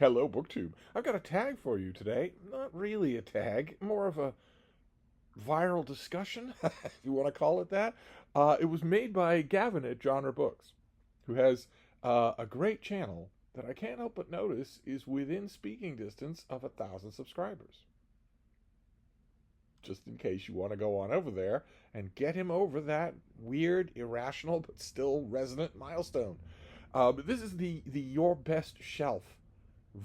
Hello, BookTube. I've got a tag for you today. Not really a tag, more of a viral discussion, if you want to call it that. It was made by Gavin at Genre Books, who has a great channel that I can't help but notice is within speaking distance of 1,000 subscribers. Just in case you want to go on over there and get him over that weird, irrational, but still resonant milestone. But this is the Your Best Shelf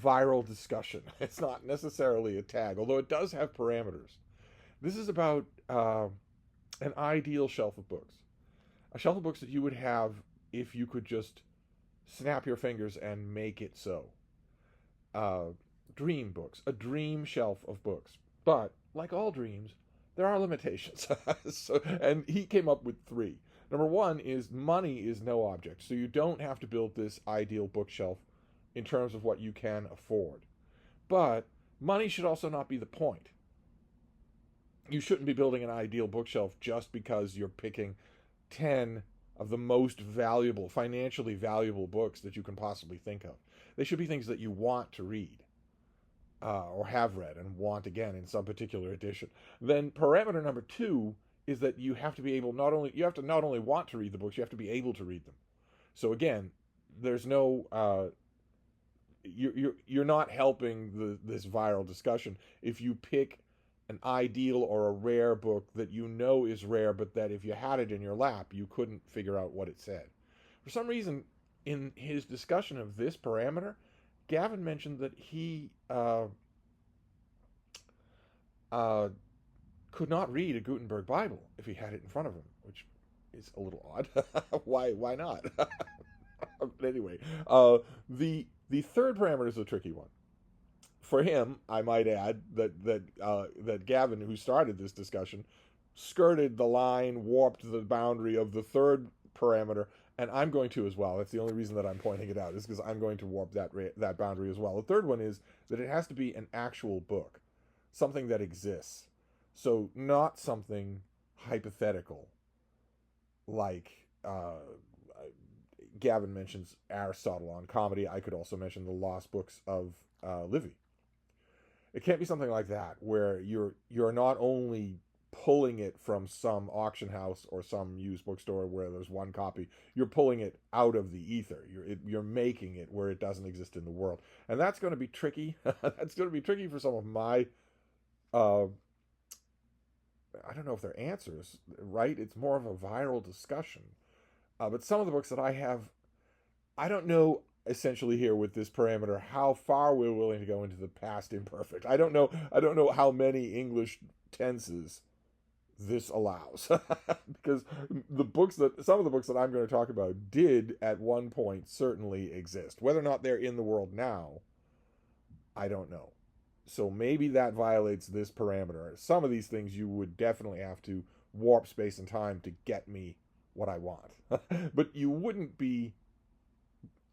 viral discussion. It's not necessarily a tag, although it does have parameters. This is about an ideal shelf of books. A shelf of books that you would have if you could just snap your fingers and make it so. Uh, Dream books, a dream shelf of books. But, like all dreams, there are limitations. And he came up with three. Number one is money is no object. So you don't have to build this ideal bookshelf in terms of what you can afford. But money should also not be the point. You shouldn't be building an ideal bookshelf just because you're picking 10 of the most valuable, financially valuable books that you can possibly think of. They should be things that you want to read. Or have read and want again in some particular edition. Then parameter number two is that you have to be able you have to not only want to read the books, you have to be able to read them. So again, there's no you're not helping this viral discussion if you pick an ideal or a rare book that you know is rare, but that if you had it in your lap, you couldn't figure out what it said. For some reason, in his discussion of this parameter, Gavin mentioned that he could not read a Gutenberg Bible if he had it in front of him, which is a little odd. Why not? But anyway, the third parameter is a tricky one. For him, I might add that Gavin, who started this discussion, skirted the line, warped the boundary of the third parameter, and I'm going to as well. That's the only reason that I'm pointing it out, is because I'm going to warp that boundary as well. The third one is that it has to be an actual book, something that exists. So not something hypothetical, like Gavin mentions Aristotle on comedy. I could also mention the Lost Books of Livy. It can't be something like that where you're not only pulling it from some auction house or some used bookstore where there's one copy. You're pulling it out of the ether. You're making it where it doesn't exist in the world, and that's going to be tricky. That's going to be tricky for some of my. I don't know if they're answers, right? It's more of a viral discussion. But some of the books that I have, I don't know essentially here with this parameter how far we're willing to go into the past imperfect. I don't know. I don't know how many English tenses this allows because some of the books that I'm going to talk about did at one point certainly exist. Whether or not they're in the world now, I don't know. So maybe that violates this parameter. Some of these things you would definitely have to warp space and time to get me what I want. But you wouldn't be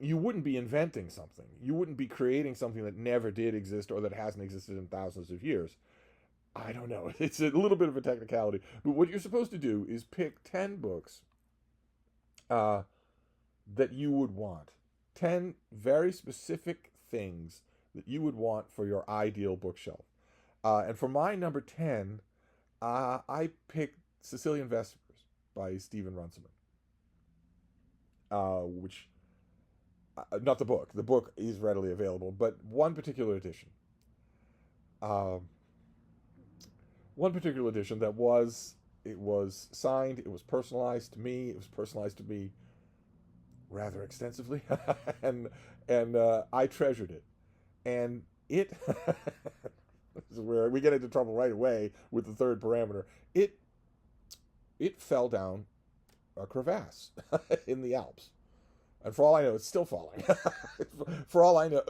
inventing something. You wouldn't be creating something that never did exist or that hasn't existed in thousands of years. I don't know. It's a little bit of a technicality. But what you're supposed to do is pick 10 books that you would want. 10 very specific things that you would want for your ideal bookshelf. And for my number 10, I picked Sicilian Vespers by Stephen Runciman. Which, not the book. The book is readily available, but one particular edition. One particular edition that it was signed, it was personalized to me, it was personalized to me rather extensively, and I treasured it. And it this is where we get into trouble right away with the third parameter. It fell down a crevasse in the Alps, and for all I know, it's still falling. For all I know,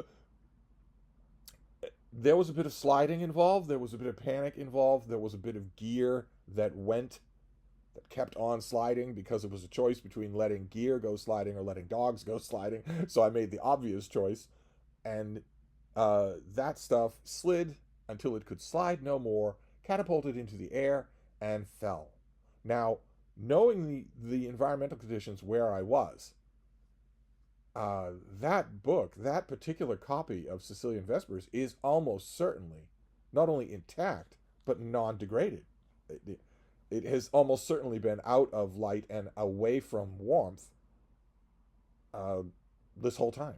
there was a bit of sliding involved. There was a bit of panic involved. There was a bit of gear that kept on sliding because it was a choice between letting gear go sliding or letting dogs go sliding. So I made the obvious choice, and that stuff slid until it could slide no more, catapulted into the air, and fell. Now, knowing the environmental conditions where I was, That book, that particular copy of Sicilian Vespers, is almost certainly not only intact but non-degraded. It has almost certainly been out of light and away from warmth uh, this whole time,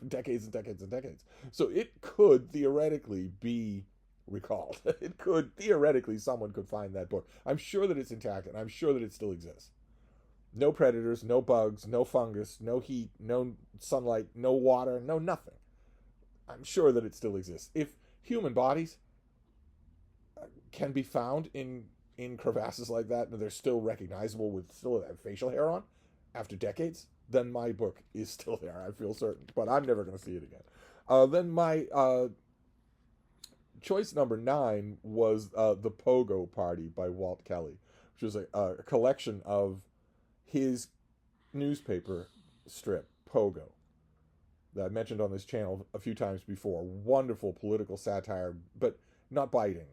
decades and decades and decades. So it could theoretically be recalled. It could theoretically, someone could find that book. I'm sure that it's intact, and I'm sure that it still exists. No predators, no bugs, no fungus, no heat, no sunlight, no water, no nothing. I'm sure that it still exists. If human bodies can be found in crevasses like that and they're still recognizable with still have facial hair on after decades, then my book is still there. I feel certain, but I'm never going to see it again. Then my choice number 9 was The Pogo Party by Walt Kelly, which was a collection of his newspaper strip, Pogo, that I mentioned on this channel a few times before. Wonderful political satire, but not biting.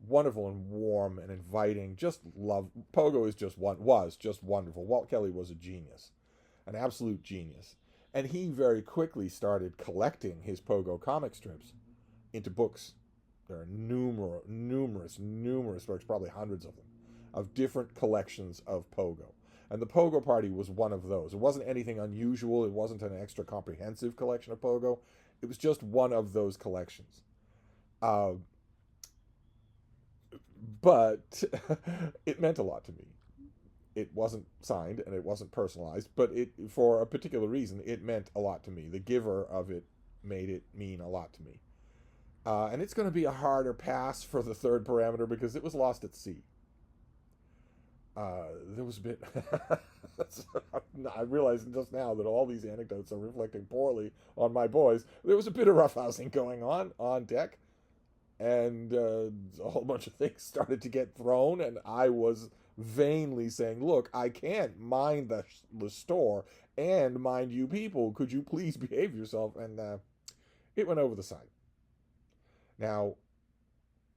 Wonderful and warm and inviting. Just love. Pogo is was just wonderful. Walt Kelly was a genius, an absolute genius. And he very quickly started collecting his Pogo comic strips into books. There are numerous books, probably hundreds of them, of different collections of Pogo. And the Pogo Party was one of those. It wasn't anything unusual. It wasn't an extra comprehensive collection of Pogo. It was just one of those collections. Uh, but it meant a lot to me. It wasn't signed and it wasn't personalized, but it, for a particular reason, it meant a lot to me. The giver of it made it mean a lot to me. And it's going to be a harder pass for the third parameter because it was lost at sea. There was a bit. I realize just now that all these anecdotes are reflecting poorly on my boys. There was a bit of roughhousing going on deck, and a whole bunch of things started to get thrown, and I was vainly saying, "Look, I can't mind the store and mind you people. Could you please behave yourself?" And it went over the side. Now,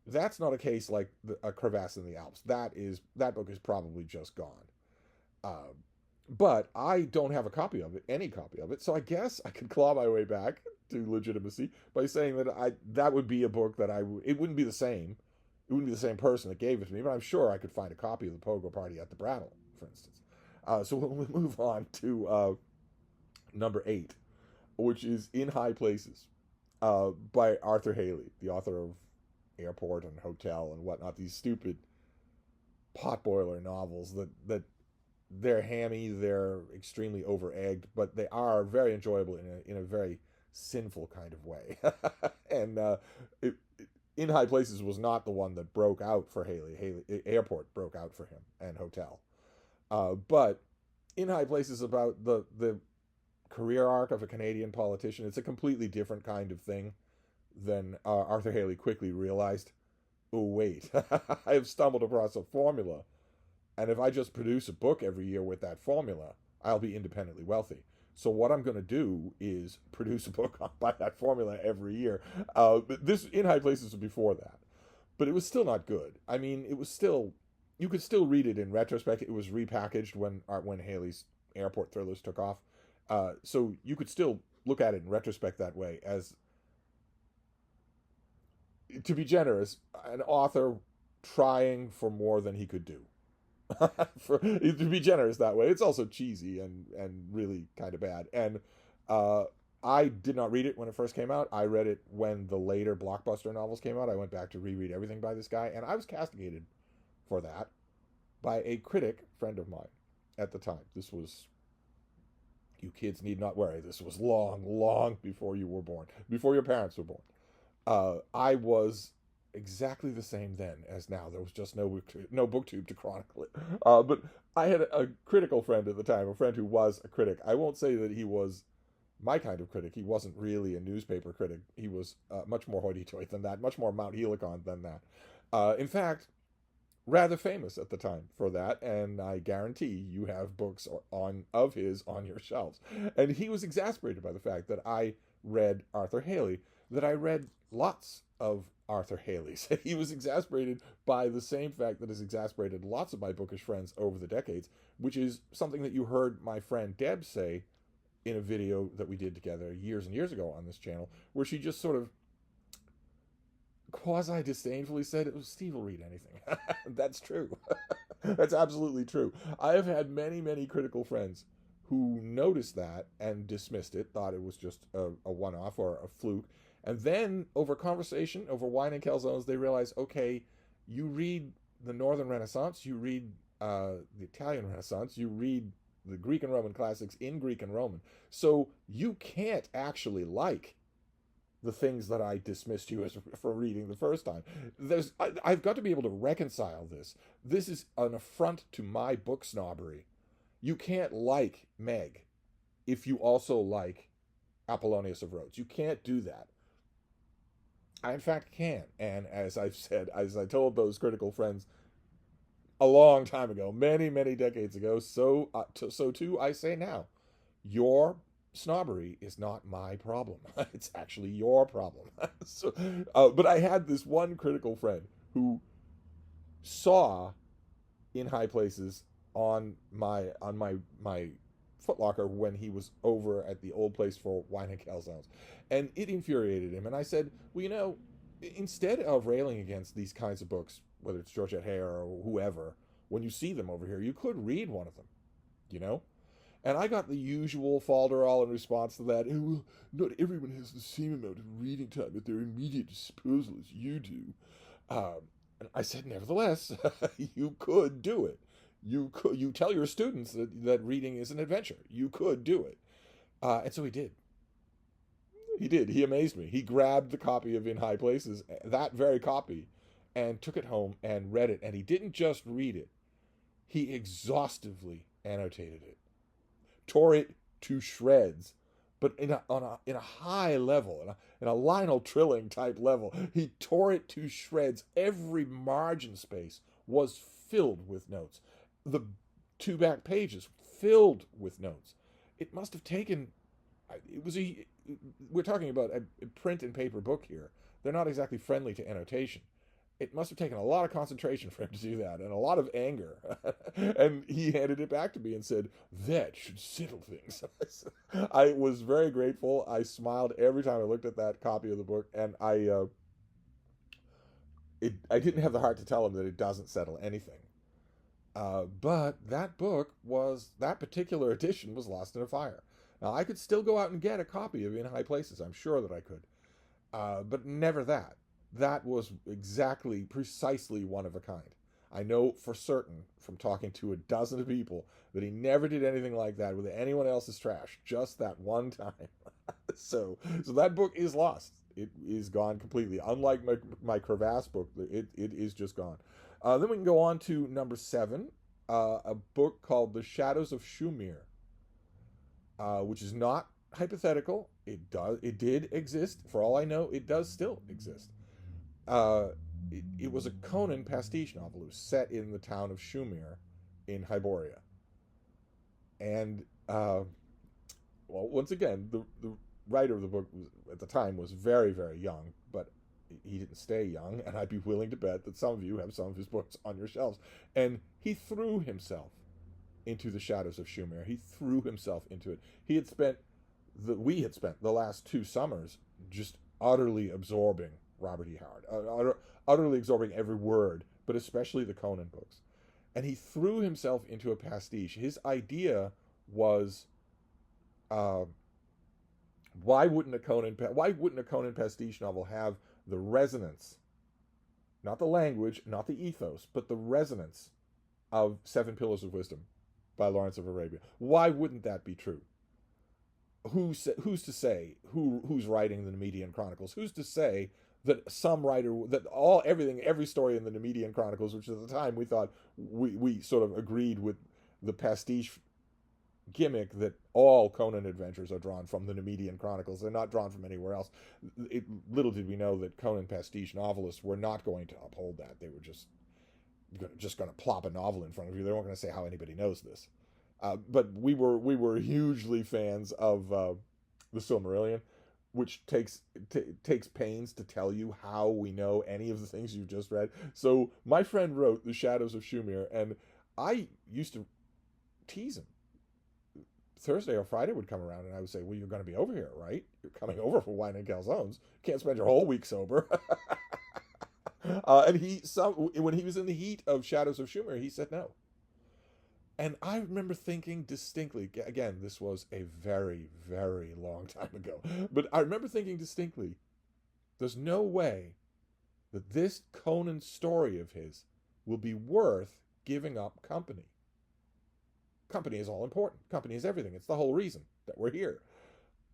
that's not a case like a crevasse in the Alps. That book is probably just gone. Uh, but I don't have a copy of it, any copy of it. So I guess I could claw my way back to legitimacy by saying that would be a book that it wouldn't be the same. It wouldn't be the same person that gave it to me, but I'm sure I could find a copy of the Pogo Party at the Brattle, for instance. So we'll move on to number 8, which is In High Places, by Arthur Haley, the author of Airport and Hotel and whatnot. These stupid potboiler novels that they're hammy, they're extremely over egged, but they are very enjoyable in a very sinful kind of way. And In High Places was not the one that broke out for Haley. Airport broke out for him, and Hotel. But In High Places about the career arc of a Canadian politician. It's a completely different kind of thing than Arthur Haley quickly realized. Oh, wait, I have stumbled across a formula, and if I just produce a book every year with that formula, I'll be independently wealthy. So what I'm going to do is produce a book by that formula every year. This In High Places was before that, but it was still not good. I mean, it was still, you could still read it in retrospect. It was repackaged when Haley's Airport thrillers took off. So you could still look at it in retrospect that way, as, to be generous, an author trying for more than he could do. To be generous that way. It's also cheesy and really kind of bad. And I did not read it when it first came out. I read it when the later blockbuster novels came out. I went back to reread everything by this guy, and I was castigated for that by a critic friend of mine at the time. This was, you kids need not worry, this was long before you were born, before your parents were born. I was exactly the same then as now. There was just no booktube to chronicle it. But I had a critical friend at the time, a friend who was a critic. I won't say that he was my kind of critic. He wasn't really a newspaper critic. He was much more hoity-toity than that, much more Mount Helicon than that. In fact, rather famous at the time for that, and I guarantee you have books of his on your shelves. And he was exasperated by the fact that I read Arthur Haley, that I read lots of Arthur Haley's. He was exasperated by the same fact that has exasperated lots of my bookish friends over the decades, which is something that you heard my friend Deb say in a video that we did together years and years ago on this channel, where she just sort of quasi disdainfully said, "Oh, Steve will read anything." That's true. That's absolutely true. I have had many, many critical friends who noticed that and dismissed it, thought it was just a one off or a fluke. And then, over conversation, over wine and calzones, they realize, okay, you read the Northern Renaissance, you read the Italian Renaissance, you read the Greek and Roman classics in Greek and Roman. So you can't actually like the things that I dismissed you as for reading the first time. I've got to be able to reconcile this. This is an affront to my book snobbery. You can't like Meg if you also like Apollonius of Rhodes. You can't do that. I, in fact, can. And as I've said, as I told those critical friends a long time ago, many, many decades ago, so too I say now, your snobbery is not my problem. It's actually your problem. But I had this one critical friend who saw In High Places on my footlocker when he was over at the old place for wine and calzones, and it infuriated him. And I said, well, you know, instead of railing against these kinds of books, whether it's Georgette Heyer or whoever, when you see them over here, you could read one of them, you know. And I got the usual falderall in response to that. Oh, well, not everyone has the same amount of reading time at their immediate disposal as you do. And I said, nevertheless, you could do it. You tell your students that reading is an adventure. You could do it. And so he did. He did. He amazed me. He grabbed the copy of In High Places, that very copy, and took it home and read it. And he didn't just read it. He exhaustively annotated it. Tore it to shreds, but in a high level, in a Lionel Trilling type level. He tore it to shreds. Every margin space was filled with notes. The two back pages filled with notes. It must have taken. We're talking about a print and paper book here. They're not exactly friendly to annotation. It must have taken a lot of concentration for him to do that, and a lot of anger. And he handed it back to me and said, "That should settle things." I was very grateful. I smiled every time I looked at that copy of the book, and I didn't have the heart to tell him that it doesn't settle anything. But that particular edition was lost in a fire. Now, I could still go out and get a copy of In High Places. I'm sure that I could. But never that. That was precisely one of a kind. I know for certain from talking to a dozen people that he never did anything like that with anyone else's trash, just that one time. So that book is lost. It is gone completely. Unlike my Crevasse book, it is just gone. Then we can go on to number 7, a book called The Shadows of Shumir, which is not hypothetical. It did exist. For all I know, it does still exist. It was a Conan pastiche novel. It was set in the town of Shumir in Hyboria. And, well, once again, the writer of the book at the time was very, very young, but he didn't stay young, and I'd be willing to bet that some of you have some of his books on your shelves. And he threw himself into The Shadows of Shumir. He threw himself into it. We had spent the last 2 summers just utterly absorbing Robert E. Howard, utterly absorbing every word, but especially the Conan books. And he threw himself into a pastiche. His idea was, why wouldn't a Conan pastiche novel have the resonance, not the language, not the ethos, but the resonance of Seven Pillars of Wisdom by Lawrence of Arabia? Why wouldn't that be true? Who's to say who's writing the Nemedian Chronicles? Who's to say that some writer, that every story in the Nemedian Chronicles, which at the time we thought we sort of agreed with the pastiche gimmick that all Conan adventures are drawn from the Nemedian Chronicles. They're not drawn from anywhere else. Little did we know that Conan pastiche novelists were not going to uphold that. They were just going to plop a novel in front of you. They weren't going to say how anybody knows this. But we were hugely fans of the Silmarillion, which takes pains to tell you how we know any of the things you've just read. So my friend wrote The Shadows of Shumir, and I used to tease him, Thursday or Friday would come around, and I would say, "Well, you're going to be over here, right? You're coming over for wine and calzones. Can't spend your whole week sober." And when he was in the heat of Shadows of Schumer, he said no. And I remember thinking distinctly, again, this was a very, very long time ago, but I remember thinking distinctly, there's no way that this Conan story of his will be worth giving up company. Company is all important. Company is everything. It's the whole reason that we're here.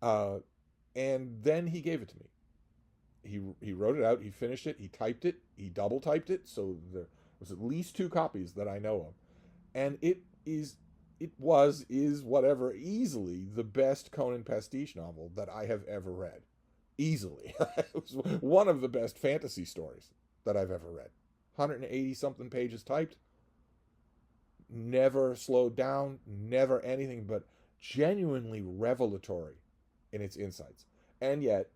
Uh, and then he gave it to me. He wrote it out. He finished it. He typed it. He double typed it. So there was at least 2 copies that I know of. And is whatever, easily the best Conan pastiche novel that I have ever read. Easily. It was one of the best fantasy stories that I've ever read. 180 something pages typed. Never slowed down, never anything but genuinely revelatory in its insights. And yet,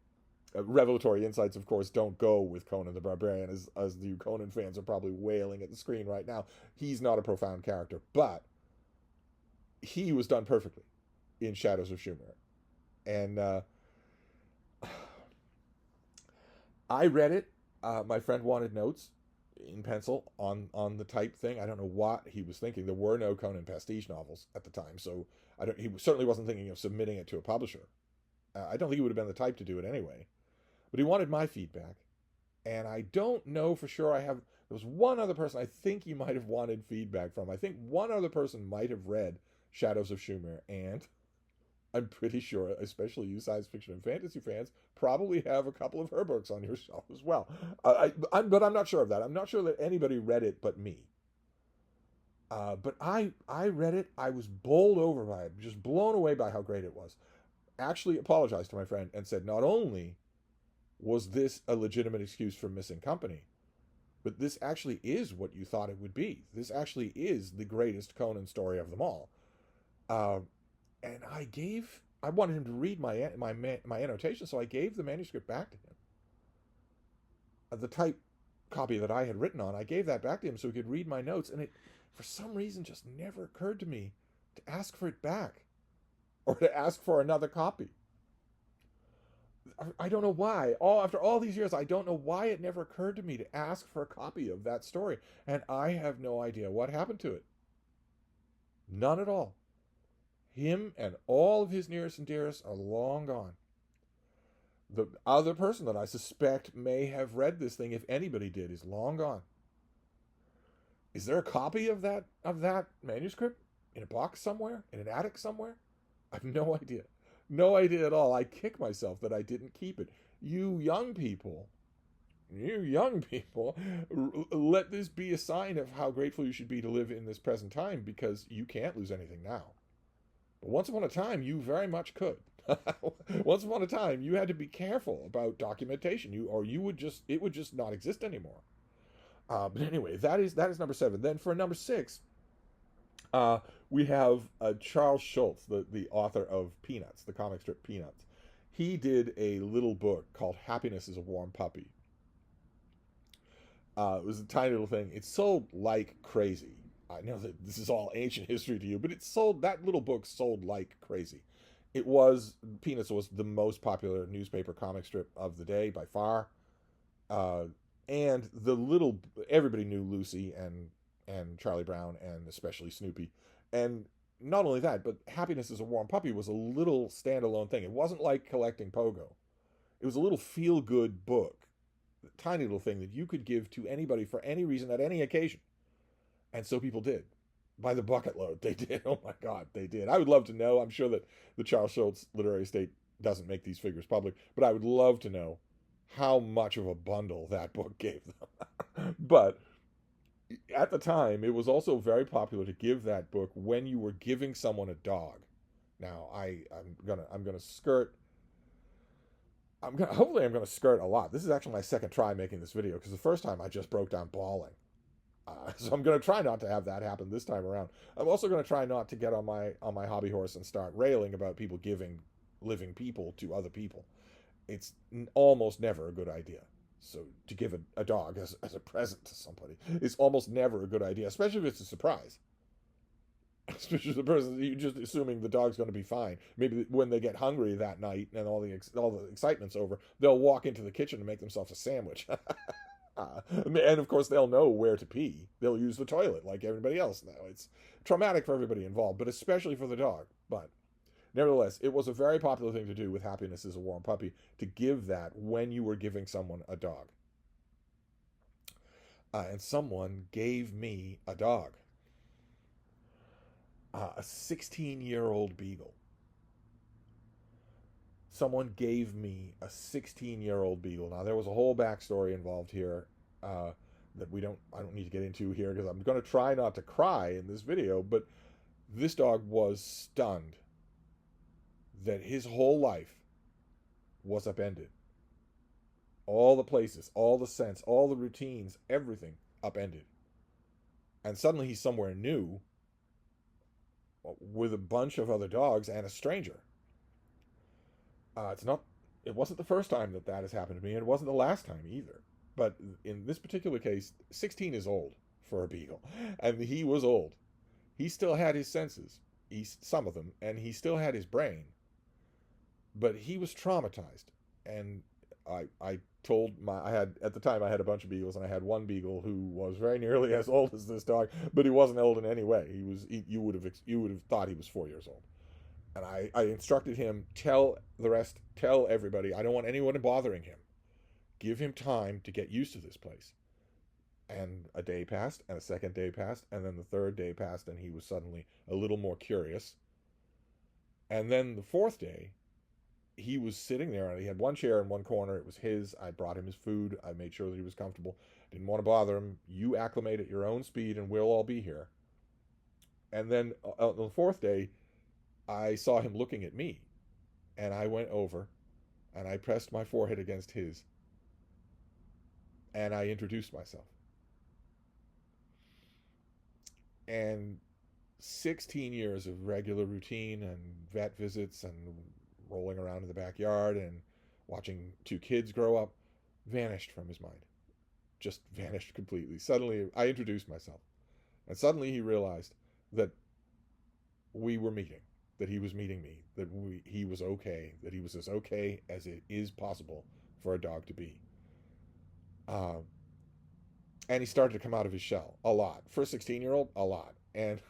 revelatory insights, of course, don't go with Conan the Barbarian, as the Conan fans are probably wailing at the screen right now. He's not a profound character, but he was done perfectly in Shadows of Schumer. And I read it. My friend wanted notes in pencil on the type thing. I don't know what he was thinking. There were no Conan pastiche novels at the time, so he certainly wasn't thinking of submitting it to a publisher. I don't think he would have been the type to do it anyway. But he wanted my feedback, and I don't know for sure. There was one other person I think he might have wanted feedback from. I think one other person might have read Shadows of Schumer, and I'm pretty sure, especially you science fiction and fantasy fans, probably have a couple of her books on your shelf as well. But I'm not sure of that. I'm not sure that anybody read it but me. But I read it. I was bowled over by it, just blown away by how great it was. Actually apologized to my friend and said, not only was this a legitimate excuse for missing company, but this actually is what you thought it would be. This actually is the greatest Conan story of them all. And I wanted him to read my annotation, so I gave the manuscript back to him. The type copy that I had written on, I gave that back to him so he could read my notes, and it, for some reason, just never occurred to me to ask for it back or to ask for another copy. I don't know why. After all these years, I don't know why it never occurred to me to ask for a copy of that story, and I have no idea what happened to it. None at all. Him and all of his nearest and dearest are long gone. The other person that I suspect may have read this thing, if anybody did, is long gone. Is there a copy of that manuscript in a box somewhere, in an attic somewhere? I have no idea. No idea at all. I kick myself that I didn't keep it. You young people, let this be a sign of how grateful you should be to live in this present time, because you can't lose anything now. But once upon a time, you very much could. Once upon a time, you had to be careful about documentation. It would just not exist anymore. But anyway, that is number 7. Then for number 6, we have Charles Schulz, the author of Peanuts, the comic strip Peanuts. He did a little book called Happiness is a Warm Puppy. It was a tiny little thing. It sold like crazy. I know that this is all ancient history to you, but that little book sold like crazy. Peanuts was the most popular newspaper comic strip of the day by far. And everybody knew Lucy and Charlie Brown, and especially Snoopy. And not only that, but Happiness is a Warm Puppy was a little standalone thing. It wasn't like collecting Pogo. It was a little feel-good book, a tiny little thing that you could give to anybody for any reason at any occasion. And so people did. By the bucket load, they did. Oh my God, they did. I would love to know. I'm sure that the Charles Schulz Literary Estate doesn't make these figures public, but I would love to know how much of a bundle that book gave them. But at the time, it was also very popular to give that book when you were giving someone a dog. Now, I'm gonna skirt. Hopefully I'm gonna skirt a lot. This is actually my second try making this video, because the first time I just broke down bawling. So I'm going to try not to have that happen this time around. I'm also going to try not to get on my hobby horse and start railing about people giving living people to other people. It's almost never a good idea. So to give a dog as a present to somebody is almost never a good idea, especially if it's a surprise. Especially the person you just assuming the dog's going to be fine. Maybe when they get hungry that night and all the excitement's over, they'll walk into the kitchen and make themselves a sandwich. And of course, they'll know where to pee. They'll use the toilet like everybody else now. It's traumatic for everybody involved, but especially for the dog. But nevertheless, it was a very popular thing to do with Happiness is a Warm Puppy, to give that when you were giving someone a dog. And someone gave me a dog, a 16-year-old beagle. Someone gave me a 16-year-old beagle. Now, there was a whole backstory involved here that I don't need to get into here, because I'm going to try not to cry in this video, but this dog was stunned that his whole life was upended. All the places, all the scents, all the routines, everything upended. And suddenly he's somewhere new with a bunch of other dogs and a stranger. It wasn't the first time that has happened to me, and it wasn't the last time either. But in this particular case, 16 is old for a beagle, and he was old. He still had his senses, some of them, and he still had his brain, but he was traumatized. And I had at the time I had a bunch of beagles, and I had one beagle who was very nearly as old as this dog, but he wasn't old in any way. You would have thought he was 4 years old. And I instructed him, tell everybody, I don't want anyone bothering him. Give him time to get used to this place. And a day passed, and a second day passed, and then the third day passed, and he was suddenly a little more curious. And then the fourth day, he was sitting there, and he had one chair in one corner. It was his. I brought him his food. I made sure that he was comfortable. Didn't want to bother him. You acclimate at your own speed, and we'll all be here. And then on the fourth day, I saw him looking at me, and I went over, and I pressed my forehead against his, and I introduced myself. And 16 years of regular routine and vet visits and rolling around in the backyard and watching two kids grow up vanished from his mind. Just vanished completely. Suddenly, I introduced myself, and suddenly he realized that we were meeting. That he was meeting me, that he was okay, that he was as okay as it is possible for a dog to be. And he started to come out of his shell a lot. For a 16-year-old, a lot. And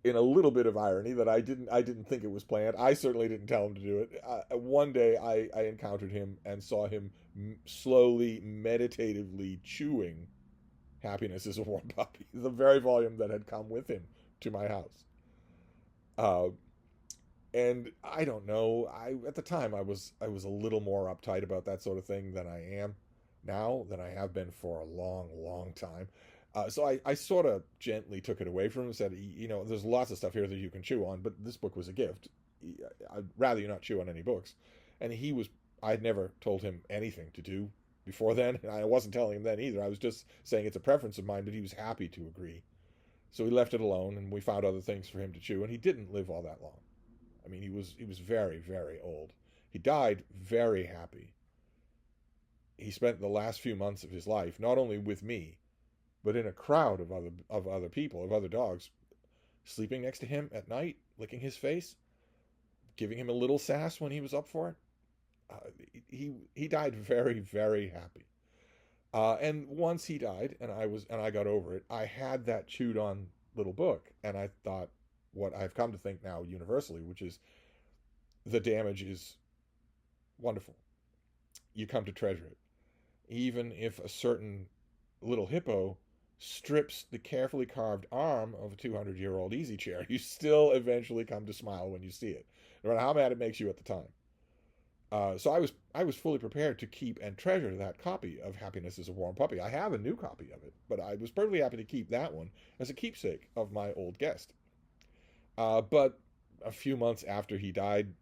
in a little bit of irony that I didn't think it was planned, I certainly didn't tell him to do it. One day I encountered him and saw him slowly, meditatively chewing Happiness is a Warm Puppy, the very volume that had come with him to my house. And I don't know, at the time I was a little more uptight about that sort of thing than I am now, than I have been for a long, long time. So I sort of gently took it away from him and said, there's lots of stuff here that you can chew on, but this book was a gift. I'd rather you not chew on any books. And I'd never told him anything to do before then, and I wasn't telling him then either. I was just saying it's a preference of mine, but he was happy to agree. So we left it alone, and we found other things for him to chew, and he didn't live all that long. I mean, he was very, very old. He died very happy. He spent the last few months of his life not only with me, but in a crowd of other people, of other dogs, sleeping next to him at night, licking his face, giving him a little sass when he was up for it. He died very, very happy. And once he died, and I got over it, I had that chewed on little book, and I thought what I've come to think now universally, which is the damage is wonderful. You come to treasure it. Even if a certain little hippo strips the carefully carved arm of a 200-year-old easy chair, you still eventually come to smile when you see it, no matter how mad it makes you at the time. So I was fully prepared to keep and treasure that copy of Happiness is a Warm Puppy. I have a new copy of it, but I was perfectly happy to keep that one as a keepsake of my old guest. But a few months after he died,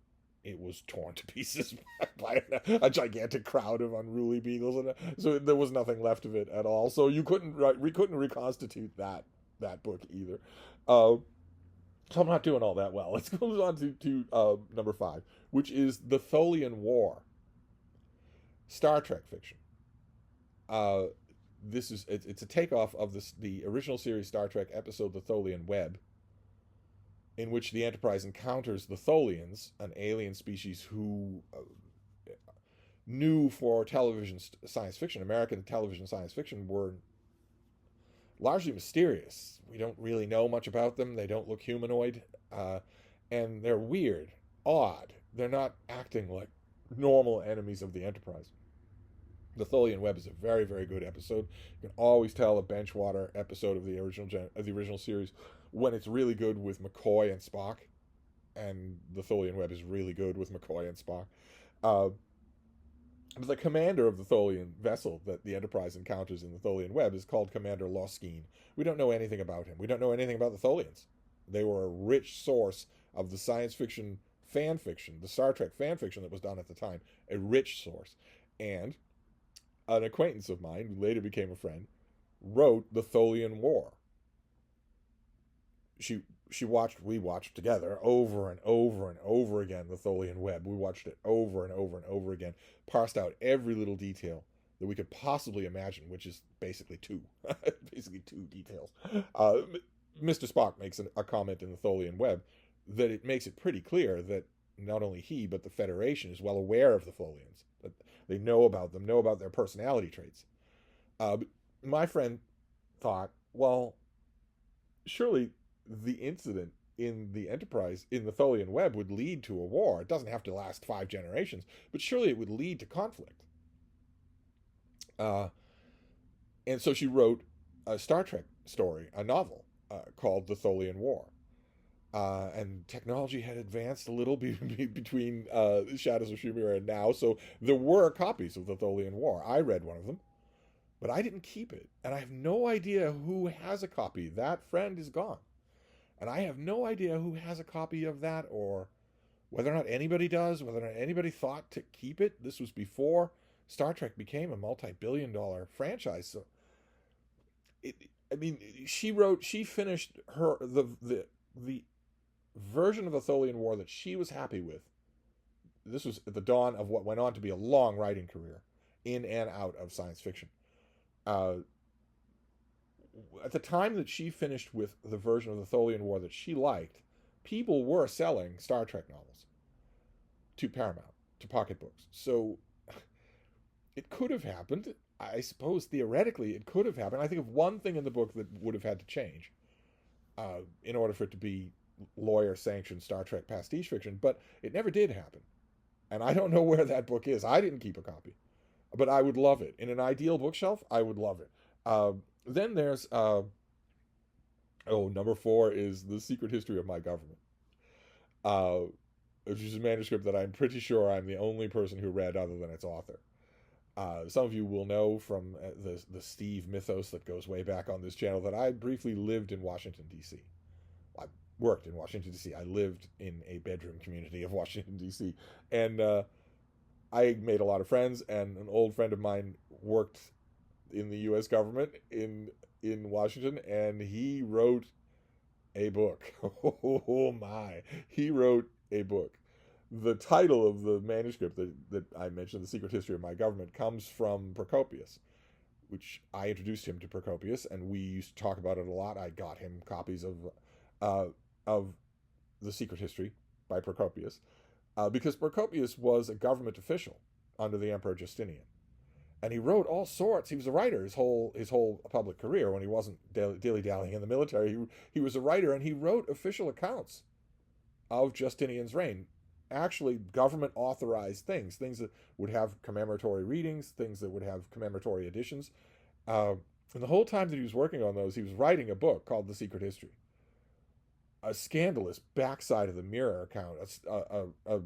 it was torn to pieces by a gigantic crowd of unruly beagles, and so there was nothing left of it at all. So we couldn't reconstitute that book either. So I'm not doing all that well. Let's go on to number 5, which is The Tholian War. Star Trek fiction. it's a takeoff of the original series Star Trek episode The Tholian Web, in which the Enterprise encounters the Tholians, an alien species who new for television science fiction, American television science fiction, were largely mysterious. We don't really know much about them. They don't look humanoid, and they're weird, odd. They're not acting like normal enemies of the Enterprise. The Tholian Web is a very, very good episode. You can always tell a Benchwater episode of the original series when it's really good with McCoy and Spock, and the Tholian Web is really good with McCoy and Spock. The commander of the Tholian vessel that the Enterprise encounters in the Tholian Web is called Commander Loskeen. We don't know anything about him. We don't know anything about the Tholians. They were a rich source of the science fiction fan fiction, the Star Trek fan fiction that was done at the time, a rich source. And an acquaintance of mine, who later became a friend, wrote The Tholian War. We watched together over and over and over again the Tholian Web. We watched it over and over and over again, parsed out every little detail that we could possibly imagine, which is basically two details. Mr. Spock makes a comment in the Tholian Web that it makes it pretty clear that not only he, but the Federation is well aware of the Tholians, that they know about them, know about their personality traits. My friend thought, well, surely the incident in the Enterprise, in the Tholian Web, would lead to a war. It doesn't have to last 5 generations, but surely it would lead to conflict. And so she wrote a Star Trek story, a novel, called The Tholian War. And technology had advanced a little between Shadows of Shumira and now, so there were copies of The Tholian War. I read one of them, but I didn't keep it. And I have no idea who has a copy. That friend is gone. And I have no idea who has a copy of that, or whether or not anybody does, whether or not anybody thought to keep it. This was before Star Trek became a multi-billion-dollar franchise. So, she finished the version of the Tholian War that she was happy with. This was at the dawn of what went on to be a long writing career in and out of science fiction. At the time that she finished with the version of the Tholian War that she liked, people were selling Star Trek novels to Paramount, to pocketbooks. So it could have happened. I suppose theoretically it could have happened. I think of one thing in the book that would have had to change in order for it to be lawyer-sanctioned Star Trek pastiche fiction, but it never did happen. And I don't know where that book is. I didn't keep a copy, but I would love it. In an ideal bookshelf, I would love it. Then there's, number 4 is The Secret History of My Government, which is a manuscript that I'm pretty sure I'm the only person who read other than its author. Some of you will know from the Steve mythos that goes way back on this channel that I briefly lived in Washington, D.C. I worked in Washington, D.C. I lived in a bedroom community of Washington, D.C. And I made a lot of friends, and an old friend of mine worked in the U.S. government in Washington, and he wrote a book. Oh my. He wrote a book. The title of the manuscript that I mentioned, The Secret History of My Government, comes from Procopius, which I introduced him to Procopius, and we used to talk about it a lot. I got him copies of The Secret History by Procopius, because Procopius was a government official under the Emperor Justinian. And he wrote all sorts. He was a writer his whole public career when he wasn't dilly-dallying in the military. He was a writer, and he wrote official accounts of Justinian's reign. Actually, government-authorized things that would have commemoratory readings, things that would have commemoratory editions. And the whole time that he was working on those, he was writing a book called The Secret History. A scandalous backside of the mirror account, a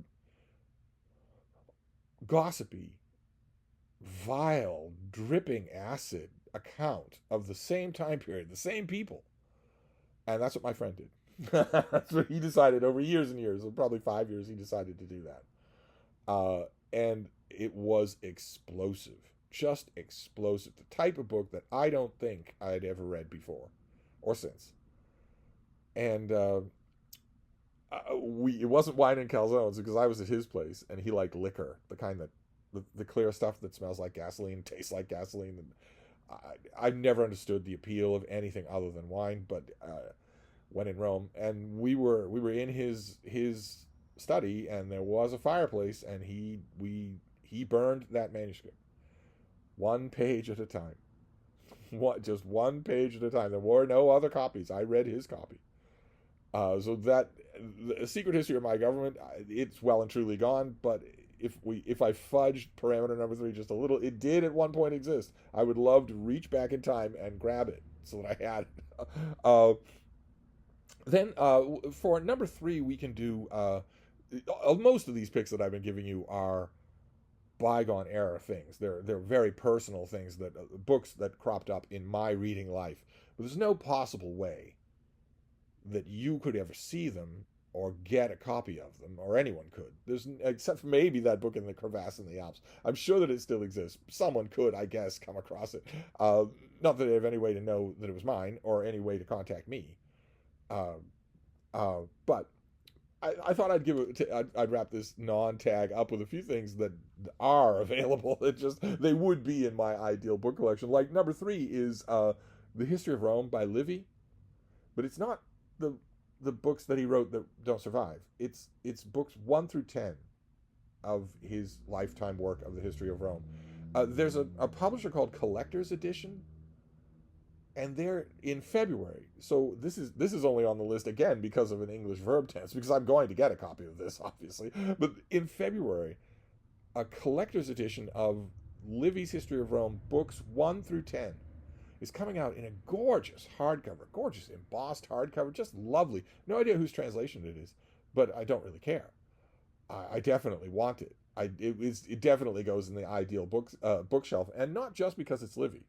gossipy, vile, dripping acid account of the same time period, the same people. And that's what my friend did. That's what he decided over years and years, probably 5 years, he decided to do that. And it was explosive, just explosive. The type of book that I don't think I'd ever read before or since. And it wasn't wine and calzones, because I was at his place, and he liked liquor, the kind that the clear stuff that smells like gasoline, tastes like gasoline. I've never understood the appeal of anything other than wine, but when in Rome, and we were in his study, and there was a fireplace, and he burned that manuscript one page at a time. Just one page at a time. There were no other copies. I read his copy. So that the secret history of my government, it's well and truly gone. But if I fudged parameter number 3 just a little, it did at one point exist. I would love to reach back in time and grab it so that I had it. Then for number 3, we can do most of these picks that I've been giving you are bygone era things. They're very personal things, that books that cropped up in my reading life. But there's no possible way that you could ever see them or get a copy of them, or anyone could. There's, except for maybe that book in the crevasse in the Alps. I'm sure that it still exists. Someone could, I guess, come across it. Not that they have any way to know that it was mine or any way to contact me. But I thought I'd I'd wrap this non-tag up with a few things that are available. They would be in my ideal book collection. Like number 3 is The History of Rome by Livy, but it's not the books that he wrote that don't survive. It's books 1 through 10 of his lifetime work of the history of Rome. There's a publisher called Collector's Edition, and they're in February. So this is only on the list again because of an English verb tense, because I'm going to get a copy of this, obviously. But in February, a collector's edition of Livy's History of Rome, books 1 through 10, is coming out in a gorgeous hardcover, gorgeous embossed hardcover, just lovely. No idea whose translation it is, but I don't really care. I definitely want it. It definitely goes in the ideal bookshelf, and not just because it's Livy.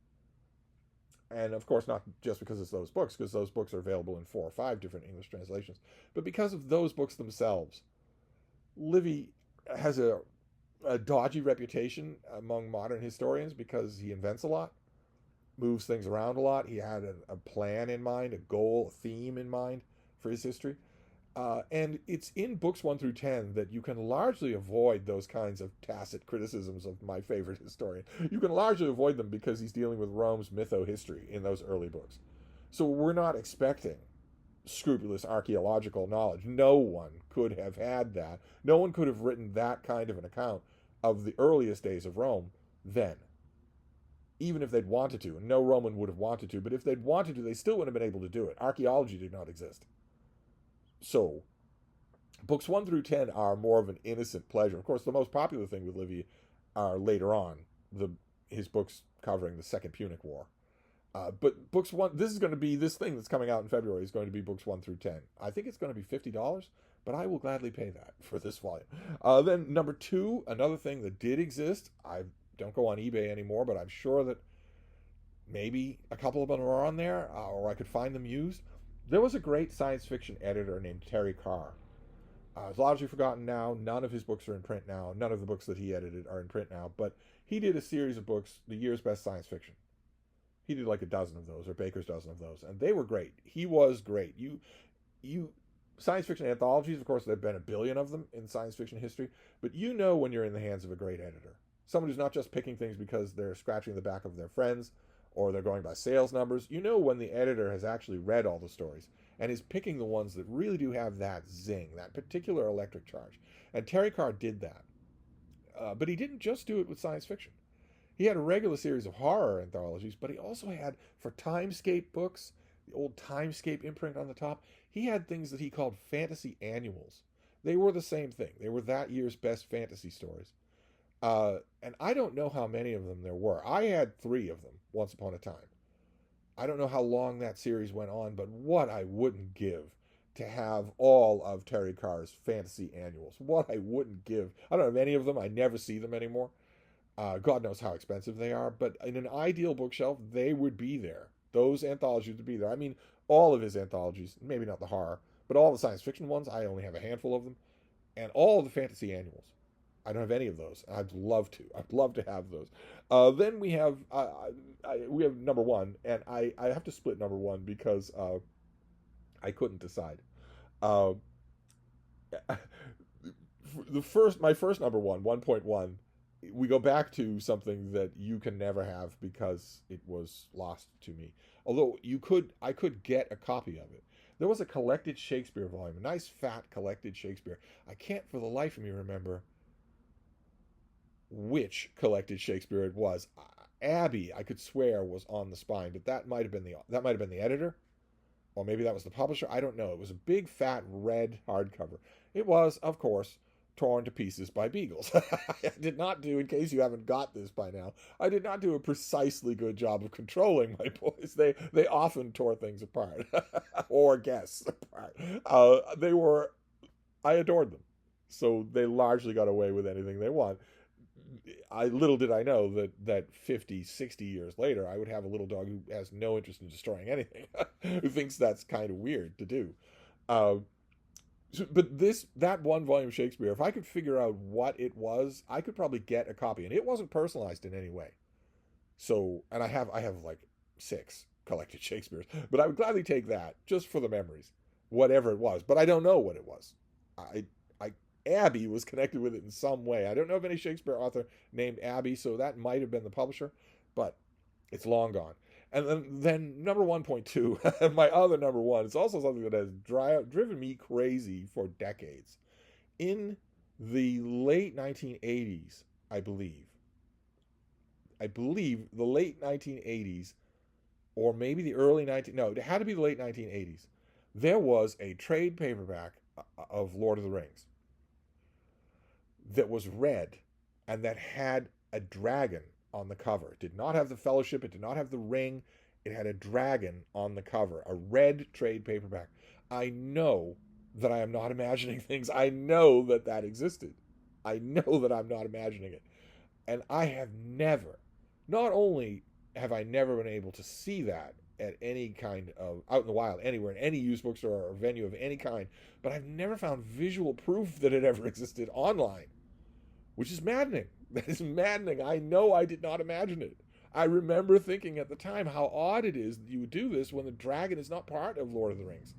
And of course, not just because it's those books, because those books are available in 4 or 5 different English translations, but because of those books themselves. Livy has a dodgy reputation among modern historians because he invents a lot, moves things around a lot. He had a plan in mind, a goal, a theme in mind for his history. And it's in books 1 through 10 that you can largely avoid those kinds of tacit criticisms of my favorite historian. You can largely avoid them because he's dealing with Rome's mytho-history in those early books. So we're not expecting scrupulous archaeological knowledge. No one could have had that. No one could have written that kind of an account of the earliest days of Rome then, even if they'd wanted to. And no Roman would have wanted to, but if they'd wanted to, they still wouldn't have been able to do it. Archaeology did not exist. So, books 1 through 10 are more of an innocent pleasure. Of course, the most popular thing with Livy are later on, his books covering the Second Punic War. But books 1, this thing that's coming out in February is going to be books 1 through 10. I think it's going to be $50, but I will gladly pay that for this volume. Then number 2, another thing that did exist. I don't go on eBay anymore, but I'm sure that maybe a couple of them are on there, or I could find them used. There was a great science fiction editor named Terry Carr. It's largely forgotten now. None of his books are in print now. None of the books that he edited are in print now. But he did a series of books, The Year's Best Science Fiction. He did like a dozen of those, or Baker's dozen of those, and they were great. He was great. Science fiction anthologies, of course, there have been a billion of them in science fiction history, but you know when you're in the hands of a great editor. Someone who's not just picking things because they're scratching the back of their friends, or they're going by sales numbers. You know when the editor has actually read all the stories and is picking the ones that really do have that zing, that particular electric charge. And Terry Carr did that. But he didn't just do it with science fiction. He had a regular series of horror anthologies, but he also had, for Timescape books, the old Timescape imprint on the top, he had things that he called fantasy annuals. They were the same thing. They were that year's best fantasy stories. And I don't know how many of them there were. I had 3 of them once upon a time. I don't know how long that series went on, but what I wouldn't give to have all of Terry Carr's fantasy annuals. What I wouldn't give. I don't have any of them. I never see them anymore. God knows how expensive they are, but in an ideal bookshelf, they would be there. Those anthologies would be there. I mean, all of his anthologies, maybe not the horror, but all the science fiction ones, I only have a handful of them, and all the fantasy annuals. I don't have any of those. I'd love to. I'd love to have those. Then we have number 1, and I have to split number 1 because I couldn't decide. My first number 1, 1.1, we go back to something that you can never have because it was lost to me. Although I could get a copy of it. There was a collected Shakespeare volume, a nice fat collected Shakespeare. I can't for the life of me remember which collected Shakespeare it was. Abbey, I could swear, was on the spine, but that might have been the editor, or maybe that was the publisher. I don't know. It was a big fat red hardcover. It was, of course, torn to pieces by beagles. I did not do, in case you haven't got this by now, I did not do a precisely good job of controlling my boys. They often tore things apart, or guests apart. They were, I adored them, so they largely got away with anything they want. Little did I know that 50, 60 years later, I would have a little dog who has no interest in destroying anything, who thinks that's kind of weird to do. Uh, but that one volume of Shakespeare, if I could figure out what it was, I could probably get a copy, and it wasn't personalized in any way. So, and I have like 6 collected Shakespeares, but I would gladly take that just for the memories, whatever it was. But I don't know what it was. I Abbey was connected with it in some way. I don't know of any Shakespeare author named Abbey, so that might have been the publisher, but it's long gone. And then number 1.2, my other number one, it's also something that has driven me crazy for decades. In the late 1980s, I believe the late 1980s, or maybe the early 19, no, it had to be the late 1980s, there was a trade paperback of Lord of the Rings that was red and that had a dragon on the cover. It did not have the Fellowship, it did not have the ring, it had a dragon on the cover, a red trade paperback. I know that I am not imagining things. I know that that existed. I know that I'm not imagining it. And I have never, not only have I never been able to see that at any kind of, out in the wild, anywhere, in any used bookstore or venue of any kind, but I've never found visual proof that it ever existed online, which is maddening. That is maddening. I know I did not imagine it. I remember thinking at the time how odd it is that you would do this when the dragon is not part of Lord of the Rings.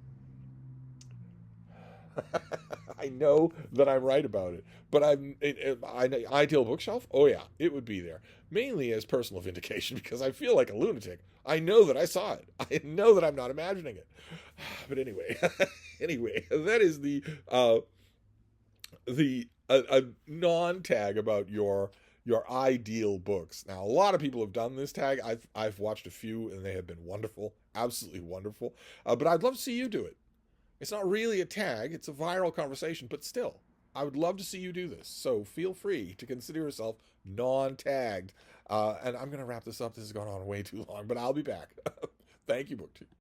I know that I'm right about it, but ideal bookshelf. Oh yeah, it would be there, mainly as personal vindication because I feel like a lunatic. I know that I saw it. I know that I'm not imagining it. But anyway, anyway, that is the a non-tag about your ideal books. Now, a lot of people have done this tag. I've watched a few, and they have been wonderful, absolutely wonderful. But I'd love to see you do it. It's not really a tag, it's a viral conversation, but still, I would love to see you do this. So feel free to consider yourself non-tagged. And I'm going to wrap this up. This has gone on way too long, but I'll be back. Thank you, BookTube.